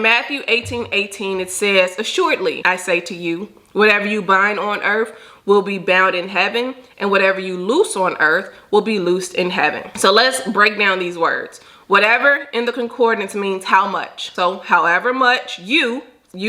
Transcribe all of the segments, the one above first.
Matthew 18:18, it says, "Assuredly, I say to you, whatever you bind on earth will be bound in heaven, and whatever you loose on earth will be loosed in heaven." So let's break down these words. Whatever in the concordance means how much. So however much you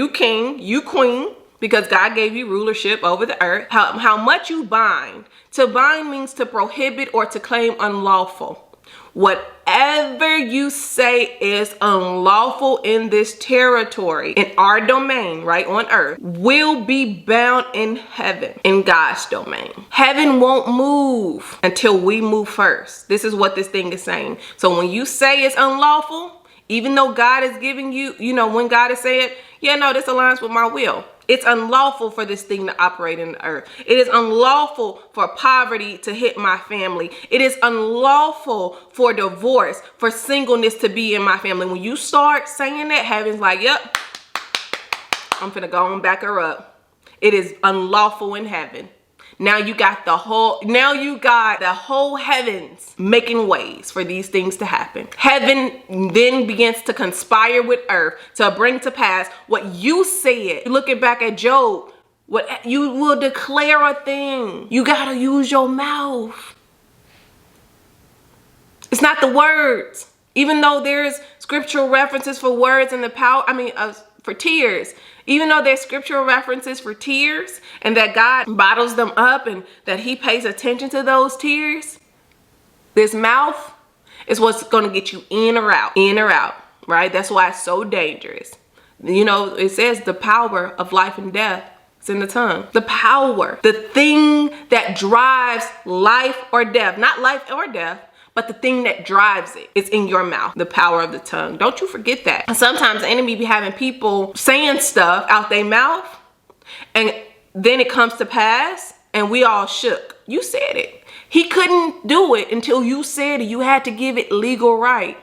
king, you queen, because God gave you rulership over the earth, how much you bind. To bind means to prohibit or to claim unlawful. Whatever you say is unlawful in this territory, in our domain, right on earth, will be bound in heaven, in God's domain. Heaven won't move until we move first. This is what this thing is saying. So when you say it's unlawful, even though God is giving you, when God is saying, yeah, no, this aligns with my will. It's unlawful for this thing to operate in the earth. It is unlawful for poverty to hit my family. It is unlawful for divorce, for singleness to be in my family. When you start saying that, heaven's like, yep, I'm finna go and back her up. It is unlawful in heaven. Now you got the whole heavens making ways for these things to happen. Heaven then begins to conspire with earth to bring to pass what you said. Looking back at Job, what you will declare a thing. You gotta use your mouth. It's not the words. Even though there's scriptural references for words and the power, for tears. Even though there's scriptural references for tears and that God bottles them up and that he pays attention to those tears, this mouth is what's going to get you in or out, right? That's why it's so dangerous. It says the power of life and death is in the tongue. The power, the thing that drives life or death, not life or death, but the thing that drives it is in your mouth, the power of the tongue. Don't you forget that. And sometimes the enemy be having people saying stuff out their mouth, and then it comes to pass, and we all shook. You said it. He couldn't do it until you said it. You had to give it legal right.